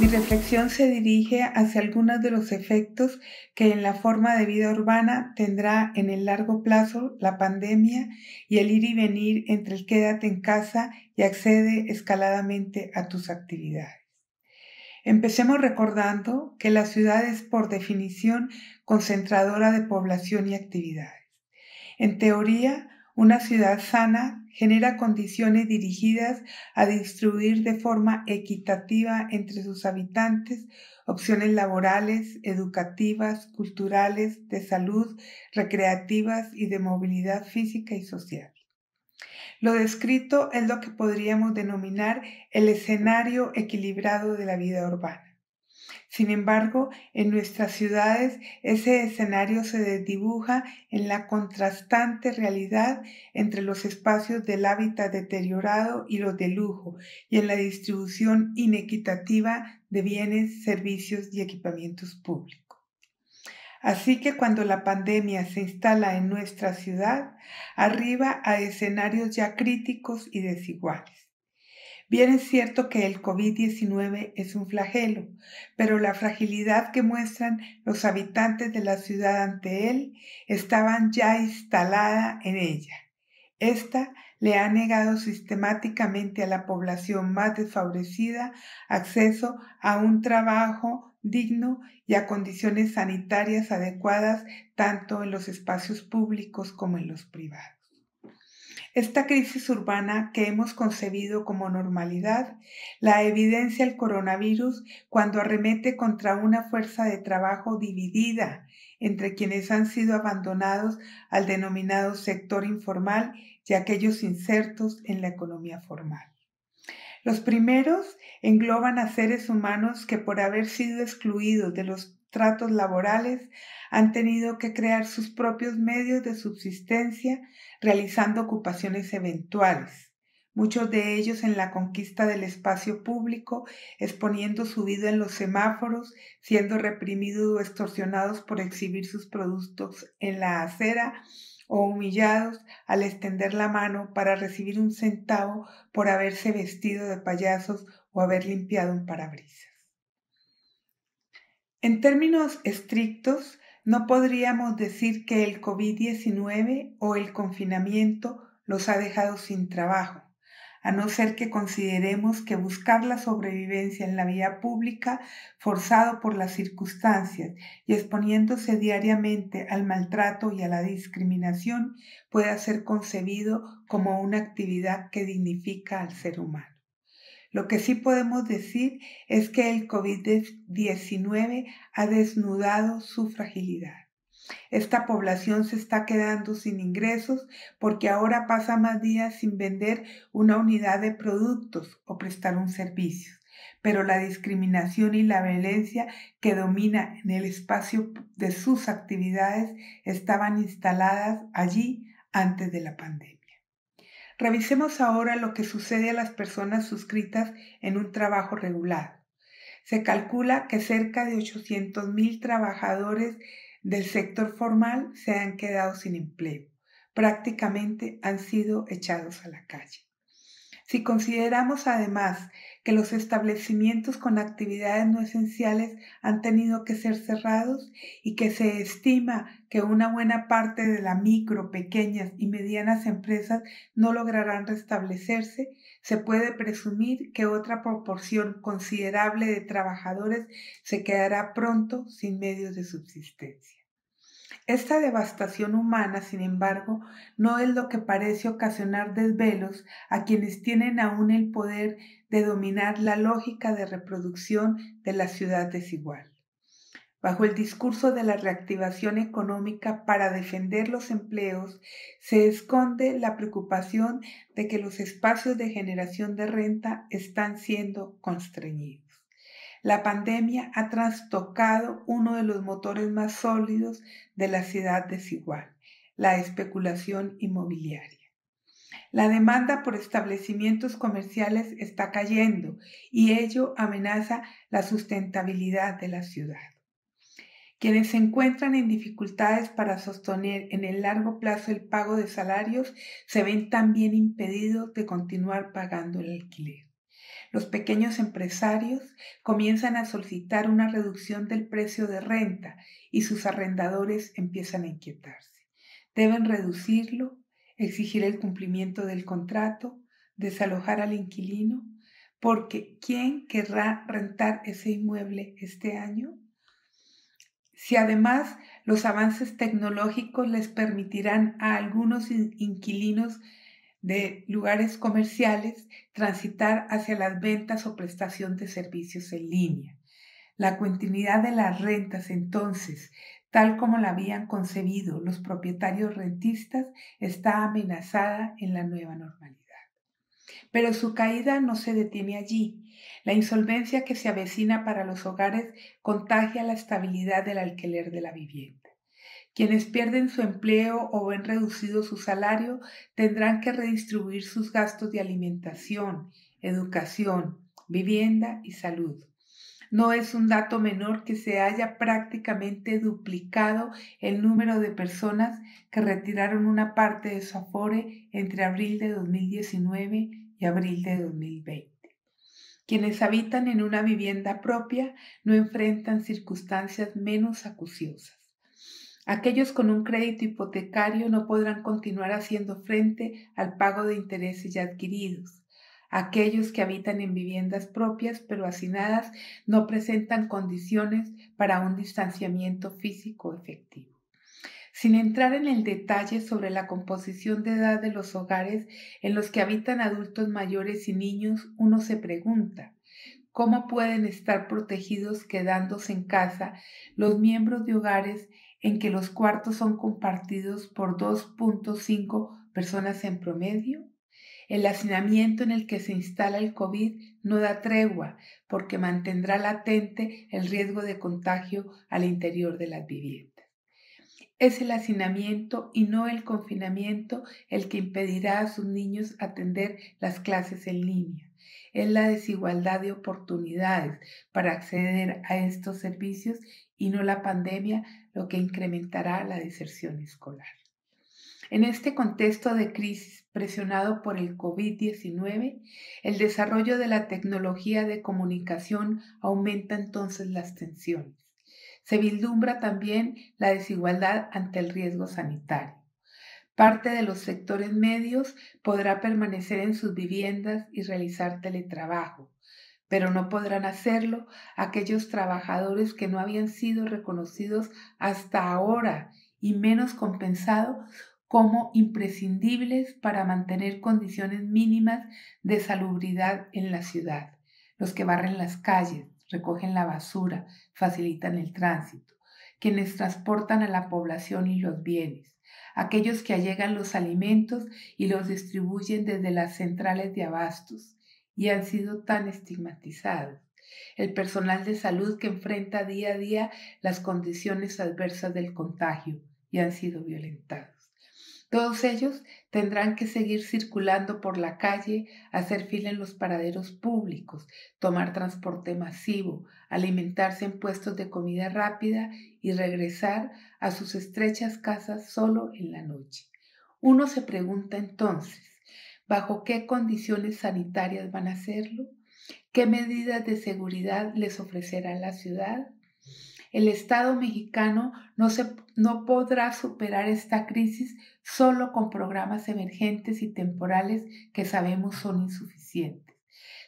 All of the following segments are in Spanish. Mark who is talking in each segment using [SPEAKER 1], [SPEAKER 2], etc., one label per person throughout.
[SPEAKER 1] Mi reflexión se dirige hacia algunos de los efectos que en la forma de vida urbana tendrá en el largo plazo la pandemia y el ir y venir entre el quédate en casa y accede escaladamente a tus actividades. Empecemos recordando que la ciudad es por definición concentradora de población y actividades. En teoría, una ciudad sana genera condiciones dirigidas a distribuir de forma equitativa entre sus habitantes opciones laborales, educativas, culturales, de salud, recreativas y de movilidad física y social. Lo descrito es lo que podríamos denominar el escenario equilibrado de la vida urbana. Sin embargo, en nuestras ciudades ese escenario se desdibuja en la contrastante realidad entre los espacios del hábitat deteriorado y los de lujo, y en la distribución inequitativa de bienes, servicios y equipamientos públicos. Así que cuando la pandemia se instala en nuestra ciudad, arriba a escenarios ya críticos y desiguales. Bien es cierto que el COVID-19 es un flagelo, pero la fragilidad que muestran los habitantes de la ciudad ante él estaban ya instalada en ella. Esta le ha negado sistemáticamente a la población más desfavorecida acceso a un trabajo digno y a condiciones sanitarias adecuadas tanto en los espacios públicos como en los privados. Esta crisis urbana que hemos concebido como normalidad la evidencia el coronavirus cuando arremete contra una fuerza de trabajo dividida entre quienes han sido abandonados al denominado sector informal y aquellos insertos en la economía formal. Los primeros engloban a seres humanos que por haber sido excluidos de los tratos laborales han tenido que crear sus propios medios de subsistencia realizando ocupaciones eventuales, muchos de ellos en la conquista del espacio público, exponiendo su vida en los semáforos, siendo reprimidos o extorsionados por exhibir sus productos en la acera o humillados al extender la mano para recibir un centavo por haberse vestido de payasos o haber limpiado un parabrisas. En términos estrictos, no podríamos decir que el COVID-19 o el confinamiento los ha dejado sin trabajo, a no ser que consideremos que buscar la sobrevivencia en la vía pública, forzado por las circunstancias y exponiéndose diariamente al maltrato y a la discriminación, pueda ser concebido como una actividad que dignifica al ser humano. Lo que sí podemos decir es que el COVID-19 ha desnudado su fragilidad. Esta población se está quedando sin ingresos porque ahora pasa más días sin vender una unidad de productos o prestar un servicio. Pero la discriminación y la violencia que domina en el espacio de sus actividades estaban instaladas allí antes de la pandemia. Revisemos ahora lo que sucede a las personas suscritas en un trabajo regular. Se calcula que cerca de 800,000 trabajadores del sector formal se han quedado sin empleo. Prácticamente han sido echados a la calle. Si consideramos además que los establecimientos con actividades no esenciales han tenido que ser cerrados y que se estima que una buena parte de las micro, pequeñas y medianas empresas no lograrán restablecerse, se puede presumir que otra proporción considerable de trabajadores se quedará pronto sin medios de subsistencia. Esta devastación humana, sin embargo, no es lo que parece ocasionar desvelos a quienes tienen aún el poder de dominar la lógica de reproducción de la ciudad desigual. Bajo el discurso de la reactivación económica para defender los empleos, se esconde la preocupación de que los espacios de generación de renta están siendo constreñidos. La pandemia ha trastocado uno de los motores más sólidos de la ciudad desigual, la especulación inmobiliaria. La demanda por establecimientos comerciales está cayendo y ello amenaza la sustentabilidad de la ciudad. Quienes se encuentran en dificultades para sostener en el largo plazo el pago de salarios se ven también impedidos de continuar pagando el alquiler. Los pequeños empresarios comienzan a solicitar una reducción del precio de renta y sus arrendadores empiezan a inquietarse. Deben reducirlo, exigir el cumplimiento del contrato, desalojar al inquilino, porque ¿quién querrá rentar ese inmueble este año? Si además los avances tecnológicos les permitirán a algunos inquilinos de lugares comerciales transitar hacia las ventas o prestación de servicios en línea. La continuidad de las rentas, entonces, tal como la habían concebido los propietarios rentistas, está amenazada en la nueva normalidad. Pero su caída no se detiene allí. La insolvencia que se avecina para los hogares contagia la estabilidad del alquiler de la vivienda. Quienes pierden su empleo o ven reducido su salario tendrán que redistribuir sus gastos de alimentación, educación, vivienda y salud. No es un dato menor que se haya prácticamente duplicado el número de personas que retiraron una parte de su Afore entre abril de 2019 y abril de 2020. Quienes habitan en una vivienda propia no enfrentan circunstancias menos acuciosas. Aquellos con un crédito hipotecario no podrán continuar haciendo frente al pago de intereses ya adquiridos. Aquellos que habitan en viviendas propias pero hacinadas no presentan condiciones para un distanciamiento físico efectivo. Sin entrar en el detalle sobre la composición de edad de los hogares en los que habitan adultos mayores y niños, uno se pregunta, ¿cómo pueden estar protegidos quedándose en casa los miembros de hogares en que los cuartos son compartidos por 2.5 personas en promedio? El hacinamiento en el que se instala el COVID no da tregua porque mantendrá latente el riesgo de contagio al interior de las viviendas. Es el hacinamiento y no el confinamiento el que impedirá a sus niños atender las clases en línea. Es la desigualdad de oportunidades para acceder a estos servicios y no la pandemia lo que incrementará la deserción escolar. En este contexto de crisis presionado por el COVID-19, el desarrollo de la tecnología de comunicación aumenta entonces las tensiones. Se vislumbra también la desigualdad ante el riesgo sanitario. Parte de los sectores medios podrá permanecer en sus viviendas y realizar teletrabajo, pero no podrán hacerlo aquellos trabajadores que no habían sido reconocidos hasta ahora y menos compensados como imprescindibles para mantener condiciones mínimas de salubridad en la ciudad. Los que barren las calles, recogen la basura, facilitan el tránsito, quienes transportan a la población y los bienes, aquellos que allegan los alimentos y los distribuyen desde las centrales de abastos y han sido tan estigmatizados. El personal de salud que enfrenta día a día las condiciones adversas del contagio y han sido violentados. Todos ellos tendrán que seguir circulando por la calle, hacer fila en los paraderos públicos, tomar transporte masivo, alimentarse en puestos de comida rápida y regresar a sus estrechas casas solo en la noche. Uno se pregunta entonces, ¿bajo qué condiciones sanitarias van a hacerlo? ¿Qué medidas de seguridad les ofrecerá la ciudad? El Estado mexicano no podrá superar esta crisis solo con programas emergentes y temporales que sabemos son insuficientes.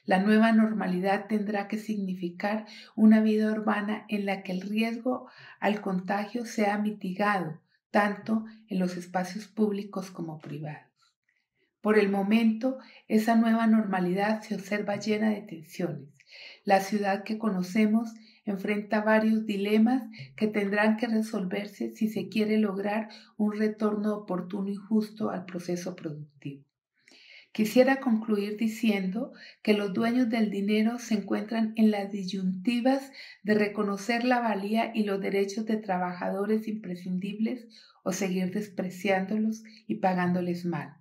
[SPEAKER 1] La nueva normalidad tendrá que significar una vida urbana en la que el riesgo al contagio sea mitigado, tanto en los espacios públicos como privados. Por el momento, esa nueva normalidad se observa llena de tensiones. La ciudad que conocemos enfrenta varios dilemas que tendrán que resolverse si se quiere lograr un retorno oportuno y justo al proceso productivo. Quisiera concluir diciendo que los dueños del dinero se encuentran en las disyuntivas de reconocer la valía y los derechos de trabajadores imprescindibles o seguir despreciándolos y pagándoles mal.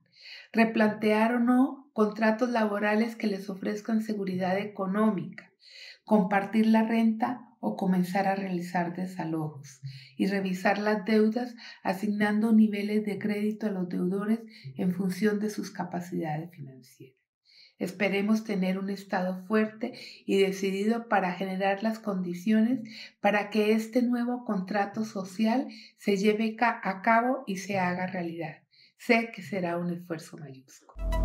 [SPEAKER 1] Replantear o no contratos laborales que les ofrezcan seguridad económica, compartir la renta o comenzar a realizar desalojos y revisar las deudas asignando niveles de crédito a los deudores en función de sus capacidades financieras. Esperemos tener un Estado fuerte y decidido para generar las condiciones para que este nuevo contrato social se lleve a cabo y se haga realidad. Sé que será un esfuerzo mayúsculo.